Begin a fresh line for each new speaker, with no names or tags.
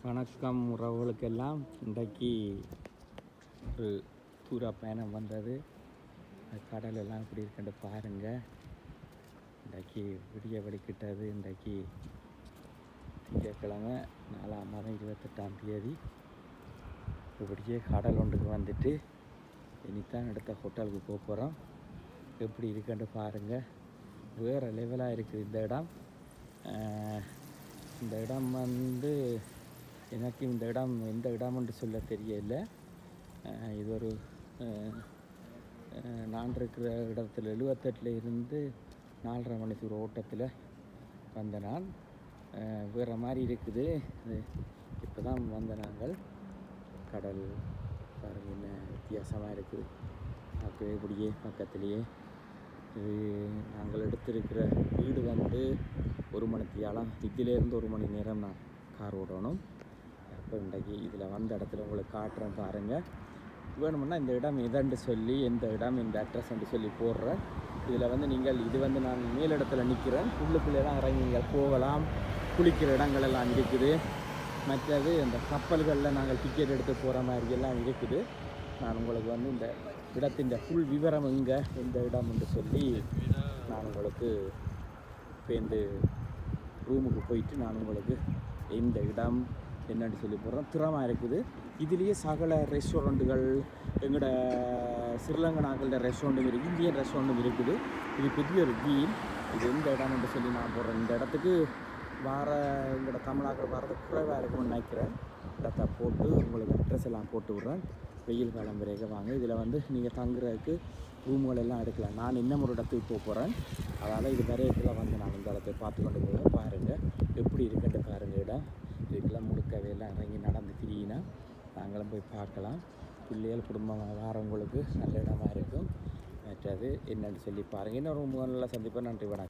வணக்கம் உறவுகளுக்கெல்லாம். இன்றைக்கு ஒரு தூர பயணம் வந்தது. கடல் எல்லாம் இப்படி இருக்குன்னு பாருங்கள். இன்றைக்கு விடிய வலிக்கிட்டது. இன்றைக்கு திங்கட்கிழமை 4ஆம் மாதம் 28ஆம் தேதி. இப்படியே கடல் ஒன்றுக்கு வந்துட்டு இனித்தான் அடுத்த ஹோட்டலுக்கு போக போகிறோம். எப்படி இருக்குன்னு பாருங்கள். வேறு லெவலாக இருக்குது இந்த இடம். இந்த இடம் எனக்கு இந்த இடம் எந்த இடம்னு சொல்ல தெரியல. இது ஒரு நான் இருக்கிற இடத்துல 78 இருந்து 4:30 மணிக்கு ஒரு ஓட்டத்தில் வந்த நான். வேறு மாதிரி இருக்குது. இப்போ தான் வந்த நாங்கள். கடல் பாருங்க என்ன வித்தியாசமாக இருக்குது. அப்போ இப்படியே பக்கத்துலேயே நாங்கள் எடுத்திருக்கிற வீடு 1 மணித்தியாலம். இதிலேருந்து 1 மணி நேரம் நான் கார் ஓடணும். அப்போ இன்றைக்கு இதில் வந்த இடத்துல உங்களுக்கு காட்டுறேன் பாருங்கள். வேணுமுன்னா இந்த இடம் எதன்று சொல்லி எந்த இடம் இந்த அட்ரஸ்ன்னு சொல்லி போடுறேன். இதில் நீங்கள் இது நான் மேலிடத்தில் நிற்கிறேன். உள்ளுக்குள்ளே தான் இறங்கி நீங்கள் போகலாம். குளிக்கிற இடங்கள் எல்லாம் இருக்குது. மற்றது இந்த கப்பல்களில் நாங்கள் டிக்கெட் எடுத்து போகிற மாதிரியெல்லாம் இருக்குது. நான் உங்களுக்கு இந்த இடத்தின் ஃபுல் விவரம் எங்கே எந்த இடம் என்று சொல்லி நான் உங்களுக்கு இப்போ ரூமுக்கு போயிட்டு நான் உங்களுக்கு இந்த இடம் என்னென்னு சொல்லி போடுறோம். திறமாக இருக்குது. இதுலேயே சகல ரெஸ்டாரண்ட்டுகள் எங்களோட ஸ்ரீலங்கனாக்களோட ரெஸ்டாரண்ட்டும் இருக்குது, இந்தியன் ரெஸ்டாரண்ட்டும் இருக்குது. இது பெரிய ஒரு வீல். இது எந்த இடம்னு சொல்லி நான் போடுறேன். இந்த இடத்துக்கு எங்களோட தமிழாக்கள் வரது குறைவாக இருக்கும்னு நினைக்கிறேன். இடத்தை போட்டு உங்களுக்கு அட்ரஸ் எல்லாம் போட்டு விட்றேன். வெயில் காலம் வரைக்கும் வாங்க. இதில் நீங்கள் தங்குறதுக்கு ரூம்கள் எல்லாம் எடுக்கலாம். நான் இன்னும் ஒரு இடத்துக்கு போக போகிறேன். அதனால் இது வரையத்தில் நான் இந்த இடத்தை பார்த்து கொண்டு போகிறேன். பாருங்கள் எப்படி இருக்குன்னு பாருங்கள். இடம் இதுக்கெல்லாம் முழுக்கவே எல்லாம் இறங்கி நடந்து திரியினா நாங்களும் போய் பார்க்கலாம். பிள்ளைகள் குடும்பமாக வாரவங்களுக்கு நல்ல இடமா இருக்கும். மற்றது என்னென்னு சொல்லி பாருங்கள். இன்னொரு நல்லா சந்திப்பேன். நன்றி, வணக்கம்.